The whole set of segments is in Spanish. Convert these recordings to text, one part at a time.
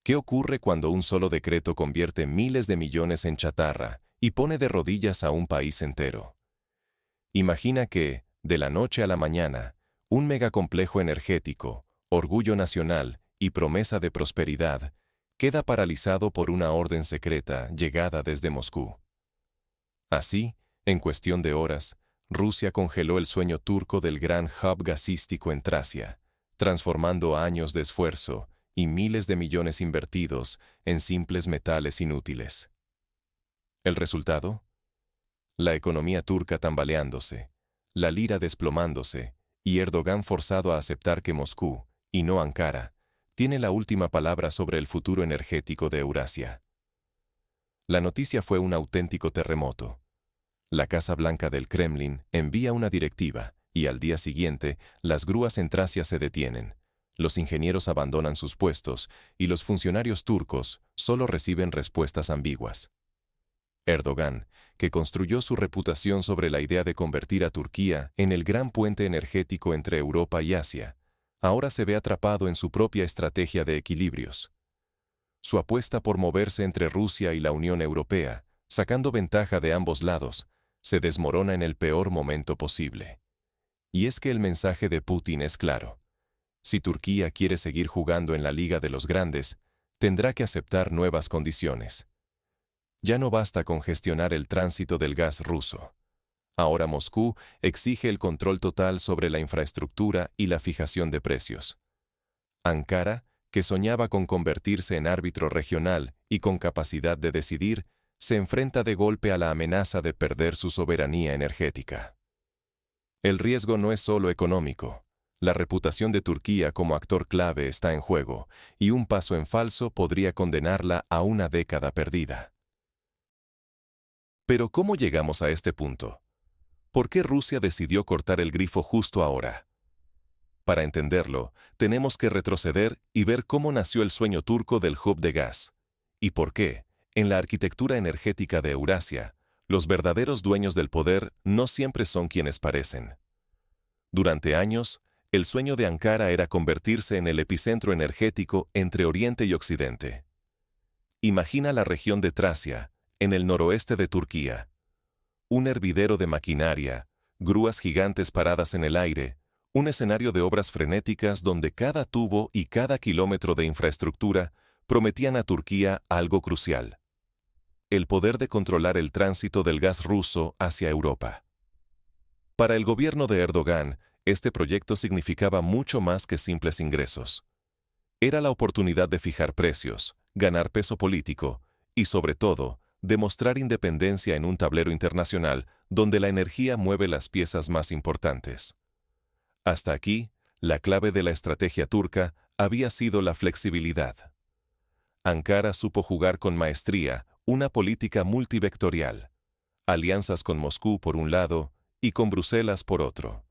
¿Qué ocurre cuando un solo decreto convierte miles de millones en chatarra y pone de rodillas a un país entero? Imagina que, de la noche a la mañana, un megacomplejo energético, orgullo nacional y promesa de prosperidad, queda paralizado por una orden secreta llegada desde Moscú. Así, en cuestión de horas, Rusia congeló el sueño turco del gran hub gasístico en Tracia, transformando años de esfuerzo y miles de millones invertidos en simples metales inútiles. ¿El resultado? La economía turca tambaleándose, la lira desplomándose y Erdogan forzado a aceptar que Moscú, y no Ankara, tiene la última palabra sobre el futuro energético de Eurasia. La noticia fue un auténtico terremoto. La Casa Blanca del Kremlin envía una directiva y al día siguiente las grúas en Tracia se detienen. Los ingenieros abandonan sus puestos y los funcionarios turcos solo reciben respuestas ambiguas. Erdogan, que construyó su reputación sobre la idea de convertir a Turquía en el gran puente energético entre Europa y Asia, ahora se ve atrapado en su propia estrategia de equilibrios. Su apuesta por moverse entre Rusia y la Unión Europea, sacando ventaja de ambos lados, se desmorona en el peor momento posible. Y es que el mensaje de Putin es claro. Si Turquía quiere seguir jugando en la Liga de los Grandes, tendrá que aceptar nuevas condiciones. Ya no basta con gestionar el tránsito del gas ruso. Ahora Moscú exige el control total sobre la infraestructura y la fijación de precios. Ankara, que soñaba con convertirse en árbitro regional y con capacidad de decidir, se enfrenta de golpe a la amenaza de perder su soberanía energética. El riesgo no es solo económico. La reputación de Turquía como actor clave está en juego, y un paso en falso podría condenarla a una década perdida. Pero ¿cómo llegamos a este punto? ¿Por qué Rusia decidió cortar el grifo justo ahora? Para entenderlo, tenemos que retroceder y ver cómo nació el sueño turco del hub de gas, y por qué, en la arquitectura energética de Eurasia, los verdaderos dueños del poder no siempre son quienes parecen. Durante años, el sueño de Ankara era convertirse en el epicentro energético entre Oriente y Occidente. Imagina la región de Tracia, en el noroeste de Turquía. Un hervidero de maquinaria, grúas gigantes paradas en el aire, un escenario de obras frenéticas donde cada tubo y cada kilómetro de infraestructura prometían a Turquía algo crucial: el poder de controlar el tránsito del gas ruso hacia Europa. Para el gobierno de Erdogan, este proyecto significaba mucho más que simples ingresos. Era la oportunidad de fijar precios, ganar peso político y, sobre todo, demostrar independencia en un tablero internacional donde la energía mueve las piezas más importantes. Hasta aquí, la clave de la estrategia turca había sido la flexibilidad. Ankara supo jugar con maestría una política multivectorial, alianzas con Moscú por un lado y con Bruselas por otro.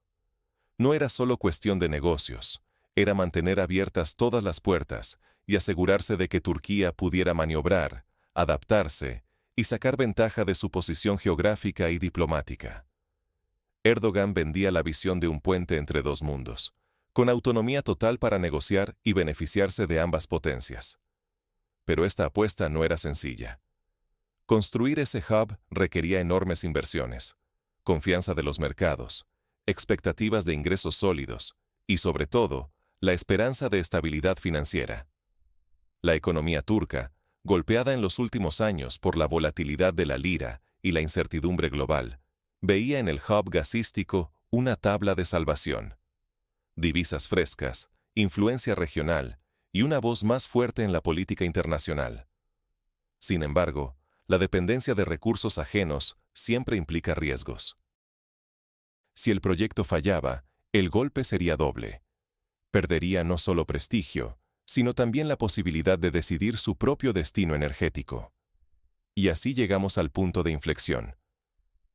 No era solo cuestión de negocios, era mantener abiertas todas las puertas y asegurarse de que Turquía pudiera maniobrar, adaptarse y sacar ventaja de su posición geográfica y diplomática. Erdogan vendía la visión de un puente entre dos mundos, con autonomía total para negociar y beneficiarse de ambas potencias. Pero esta apuesta no era sencilla. Construir ese hub requería enormes inversiones, confianza de los mercados, expectativas de ingresos sólidos y, sobre todo, la esperanza de estabilidad financiera. La economía turca, golpeada en los últimos años por la volatilidad de la lira y la incertidumbre global, veía en el hub gasístico una tabla de salvación. Divisas frescas, influencia regional y una voz más fuerte en la política internacional. Sin embargo, la dependencia de recursos ajenos siempre implica riesgos. Si el proyecto fallaba, el golpe sería doble. Perdería no solo prestigio, sino también la posibilidad de decidir su propio destino energético. Y así llegamos al punto de inflexión.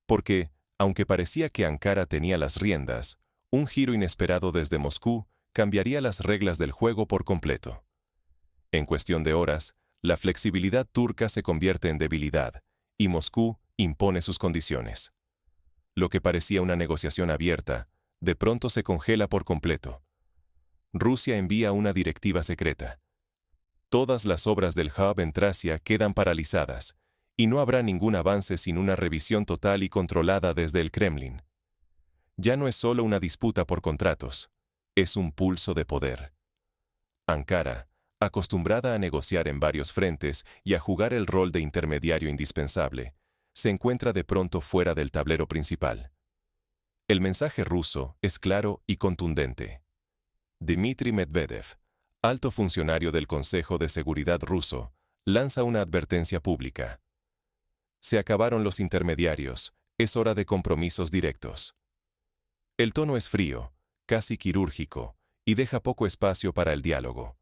Porque, aunque parecía que Ankara tenía las riendas, un giro inesperado desde Moscú cambiaría las reglas del juego por completo. En cuestión de horas, la flexibilidad turca se convierte en debilidad, y Moscú impone sus condiciones. Lo que parecía una negociación abierta, de pronto se congela por completo. Rusia envía una directiva secreta. Todas las obras del hub en Tracia quedan paralizadas, y no habrá ningún avance sin una revisión total y controlada desde el Kremlin. Ya no es solo una disputa por contratos, es un pulso de poder. Ankara, acostumbrada a negociar en varios frentes y a jugar el rol de intermediario indispensable, se encuentra de pronto fuera del tablero principal. El mensaje ruso es claro y contundente. Dmitry Medvedev, alto funcionario del Consejo de Seguridad ruso, lanza una advertencia pública. Se acabaron los intermediarios, es hora de compromisos directos. El tono es frío, casi quirúrgico, y deja poco espacio para el diálogo.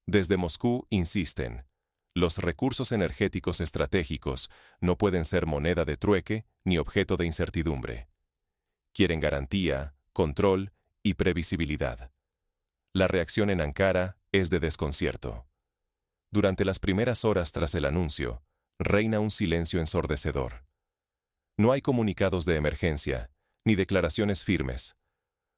Desde Moscú insisten, los recursos energéticos estratégicos no pueden ser moneda de trueque ni objeto de incertidumbre. Quieren garantía, control y previsibilidad. La reacción en Ankara es de desconcierto. Durante las primeras horas tras el anuncio, reina un silencio ensordecedor. No hay comunicados de emergencia, ni declaraciones firmes.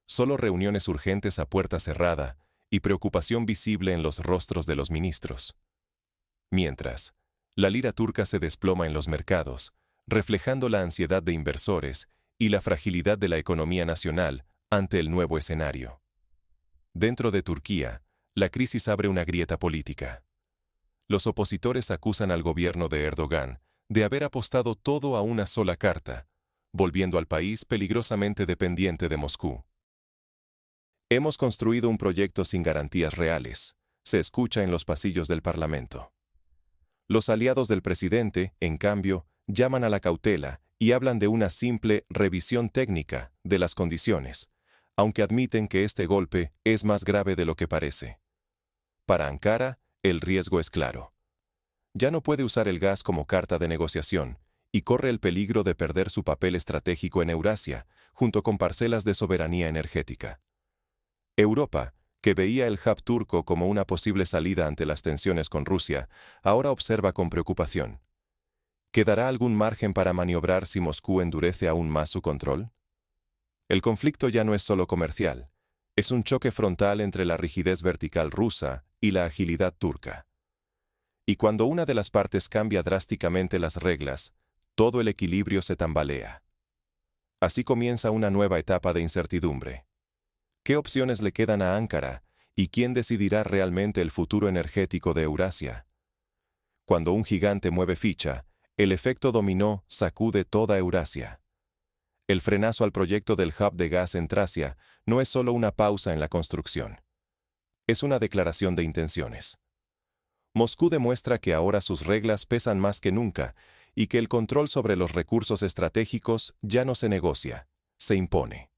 Solo reuniones urgentes a puerta cerrada y preocupación visible en los rostros de los ministros. Mientras, la lira turca se desploma en los mercados, reflejando la ansiedad de inversores y la fragilidad de la economía nacional ante el nuevo escenario. Dentro de Turquía, la crisis abre una grieta política. Los opositores acusan al gobierno de Erdogan de haber apostado todo a una sola carta, volviendo al país peligrosamente dependiente de Moscú. Hemos construido un proyecto sin garantías reales, se escucha en los pasillos del Parlamento. Los aliados del presidente, en cambio, llaman a la cautela y hablan de una simple revisión técnica de las condiciones, aunque admiten que este golpe es más grave de lo que parece. Para Ankara, el riesgo es claro. Ya no puede usar el gas como carta de negociación y corre el peligro de perder su papel estratégico en Eurasia, junto con parcelas de soberanía energética. Europa, que veía el hub turco como una posible salida ante las tensiones con Rusia, ahora observa con preocupación. ¿Quedará algún margen para maniobrar si Moscú endurece aún más su control? El conflicto ya no es solo comercial, es un choque frontal entre la rigidez vertical rusa y la agilidad turca. Y cuando una de las partes cambia drásticamente las reglas, todo el equilibrio se tambalea. Así comienza una nueva etapa de incertidumbre. ¿Qué opciones le quedan a Ankara y quién decidirá realmente el futuro energético de Eurasia? Cuando un gigante mueve ficha, el efecto dominó sacude toda Eurasia. El frenazo al proyecto del hub de gas en Tracia no es solo una pausa en la construcción. Es una declaración de intenciones. Moscú demuestra que ahora sus reglas pesan más que nunca y que el control sobre los recursos estratégicos ya no se negocia, se impone.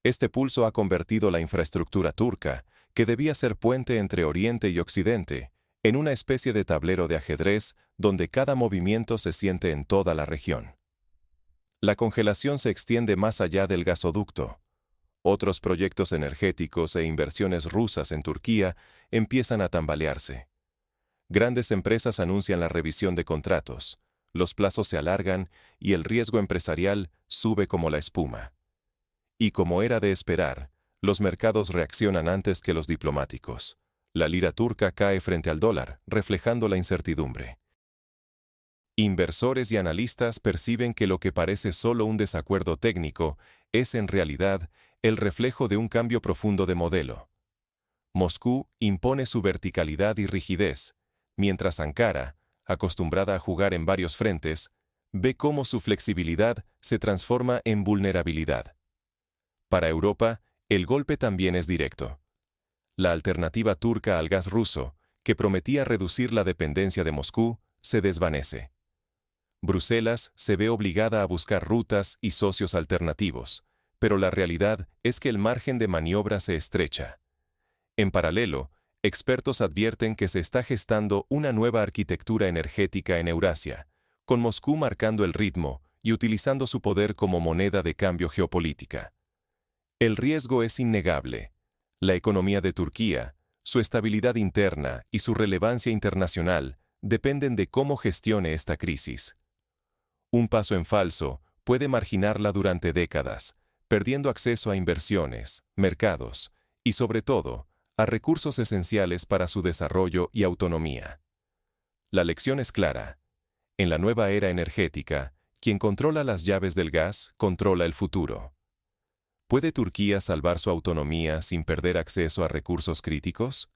Este pulso ha convertido la infraestructura turca, que debía ser puente entre Oriente y Occidente, en una especie de tablero de ajedrez donde cada movimiento se siente en toda la región. La congelación se extiende más allá del gasoducto. Otros proyectos energéticos e inversiones rusas en Turquía empiezan a tambalearse. Grandes empresas anuncian la revisión de contratos, los plazos se alargan y el riesgo empresarial sube como la espuma. Y como era de esperar, los mercados reaccionan antes que los diplomáticos. La lira turca cae frente al dólar, reflejando la incertidumbre. Inversores y analistas perciben que lo que parece solo un desacuerdo técnico es en realidad el reflejo de un cambio profundo de modelo. Moscú impone su verticalidad y rigidez, mientras Ankara, acostumbrada a jugar en varios frentes, ve cómo su flexibilidad se transforma en vulnerabilidad. Para Europa, el golpe también es directo. La alternativa turca al gas ruso, que prometía reducir la dependencia de Moscú, se desvanece. Bruselas se ve obligada a buscar rutas y socios alternativos, pero la realidad es que el margen de maniobra se estrecha. En paralelo, expertos advierten que se está gestando una nueva arquitectura energética en Eurasia, con Moscú marcando el ritmo y utilizando su poder como moneda de cambio geopolítica. El riesgo es innegable. La economía de Turquía, su estabilidad interna y su relevancia internacional dependen de cómo gestione esta crisis. Un paso en falso puede marginarla durante décadas, perdiendo acceso a inversiones, mercados y, sobre todo, a recursos esenciales para su desarrollo y autonomía. La lección es clara. En la nueva era energética, quien controla las llaves del gas, controla el futuro. ¿Puede Turquía salvar su autonomía sin perder acceso a recursos críticos?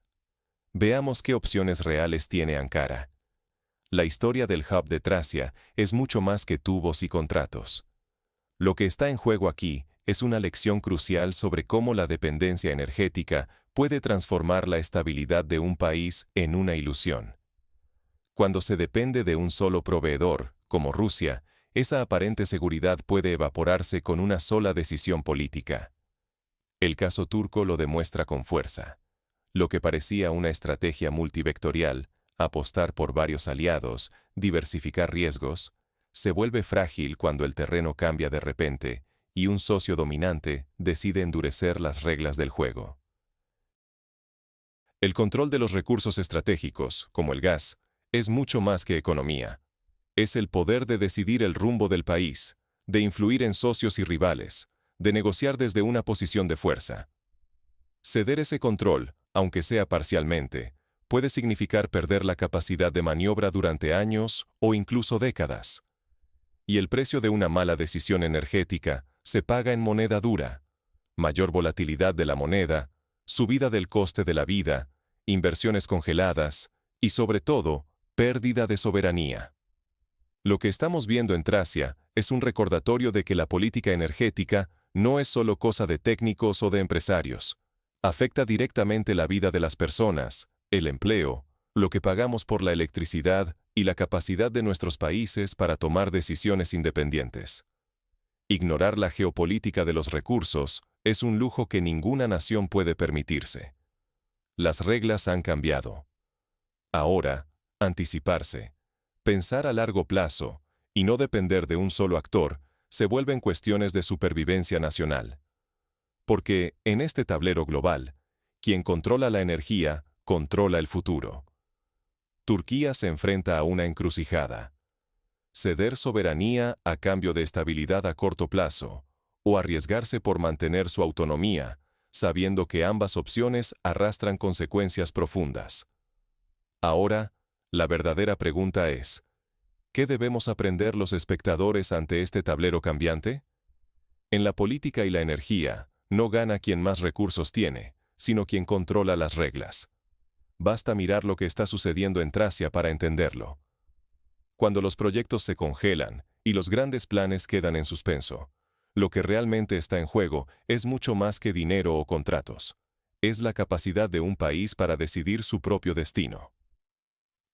Veamos qué opciones reales tiene Ankara. La historia del hub de Tracia es mucho más que tubos y contratos. Lo que está en juego aquí es una lección crucial sobre cómo la dependencia energética puede transformar la estabilidad de un país en una ilusión. Cuando se depende de un solo proveedor, como Rusia, esa aparente seguridad puede evaporarse con una sola decisión política. El caso turco lo demuestra con fuerza. Lo que parecía una estrategia multivectorial, apostar por varios aliados, diversificar riesgos, se vuelve frágil cuando el terreno cambia de repente y un socio dominante decide endurecer las reglas del juego. El control de los recursos estratégicos, como el gas, es mucho más que economía. Es el poder de decidir el rumbo del país, de influir en socios y rivales, de negociar desde una posición de fuerza. Ceder ese control, aunque sea parcialmente, puede significar perder la capacidad de maniobra durante años o incluso décadas. Y el precio de una mala decisión energética se paga en moneda dura. Mayor volatilidad de la moneda, subida del coste de la vida, inversiones congeladas y, sobre todo, pérdida de soberanía. Lo que estamos viendo en Tracia es un recordatorio de que la política energética no es solo cosa de técnicos o de empresarios. Afecta directamente la vida de las personas, el empleo, lo que pagamos por la electricidad y la capacidad de nuestros países para tomar decisiones independientes. Ignorar la geopolítica de los recursos es un lujo que ninguna nación puede permitirse. Las reglas han cambiado. Ahora, anticiparse, pensar a largo plazo y no depender de un solo actor se vuelven cuestiones de supervivencia nacional. Porque, en este tablero global, quien controla la energía, controla el futuro. Turquía se enfrenta a una encrucijada. Ceder soberanía a cambio de estabilidad a corto plazo, o arriesgarse por mantener su autonomía, sabiendo que ambas opciones arrastran consecuencias profundas. Ahora, la verdadera pregunta es, ¿qué debemos aprender los espectadores ante este tablero cambiante? En la política y la energía, no gana quien más recursos tiene, sino quien controla las reglas. Basta mirar lo que está sucediendo en Tracia para entenderlo. Cuando los proyectos se congelan y los grandes planes quedan en suspenso, lo que realmente está en juego es mucho más que dinero o contratos. Es la capacidad de un país para decidir su propio destino.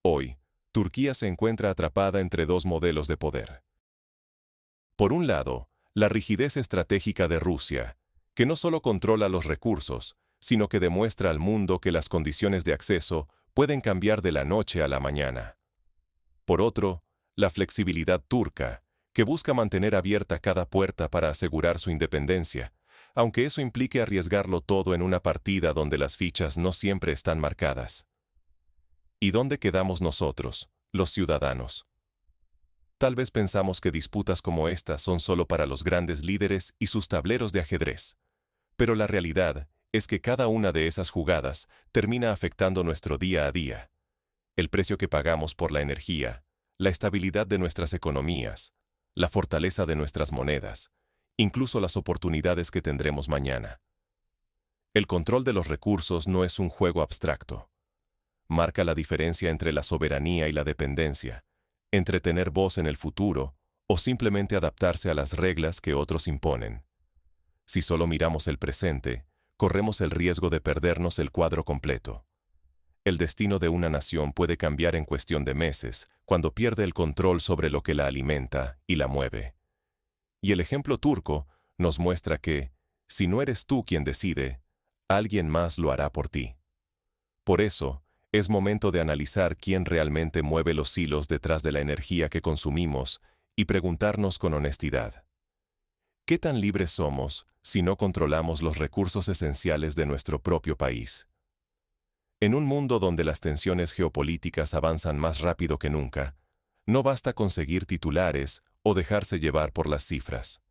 Hoy, Turquía se encuentra atrapada entre dos modelos de poder. Por un lado, la rigidez estratégica de Rusia, que no solo controla los recursos, sino que demuestra al mundo que las condiciones de acceso pueden cambiar de la noche a la mañana. Por otro, la flexibilidad turca, que busca mantener abierta cada puerta para asegurar su independencia, aunque eso implique arriesgarlo todo en una partida donde las fichas no siempre están marcadas. ¿Y dónde quedamos nosotros, los ciudadanos? Tal vez pensamos que disputas como estas son solo para los grandes líderes y sus tableros de ajedrez, pero la realidad es que cada una de esas jugadas termina afectando nuestro día a día. El precio que pagamos por la energía, la estabilidad de nuestras economías, la fortaleza de nuestras monedas, incluso las oportunidades que tendremos mañana. El control de los recursos no es un juego abstracto. Marca la diferencia entre la soberanía y la dependencia, entre tener voz en el futuro o simplemente adaptarse a las reglas que otros imponen. Si solo miramos el presente, corremos el riesgo de perdernos el cuadro completo. El destino de una nación puede cambiar en cuestión de meses, cuando pierde el control sobre lo que la alimenta y la mueve. Y el ejemplo turco nos muestra que, si no eres tú quien decide, alguien más lo hará por ti. Por eso, es momento de analizar quién realmente mueve los hilos detrás de la energía que consumimos y preguntarnos con honestidad: ¿qué tan libres somos si no controlamos los recursos esenciales de nuestro propio país? En un mundo donde las tensiones geopolíticas avanzan más rápido que nunca, no basta conseguir titulares o dejarse llevar por las cifras.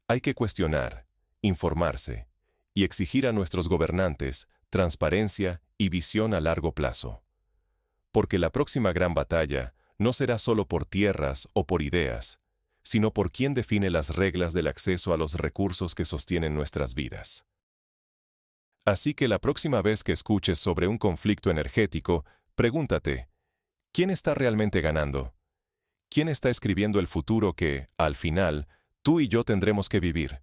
Hay que cuestionar, informarse y exigir a nuestros gobernantes transparencia y visión a largo plazo. Porque la próxima gran batalla no será solo por tierras o por ideas, sino por quién define las reglas del acceso a los recursos que sostienen nuestras vidas. Así que la próxima vez que escuches sobre un conflicto energético, pregúntate, ¿quién está realmente ganando? ¿Quién está escribiendo el futuro que, al final, tú y yo tendremos que vivir?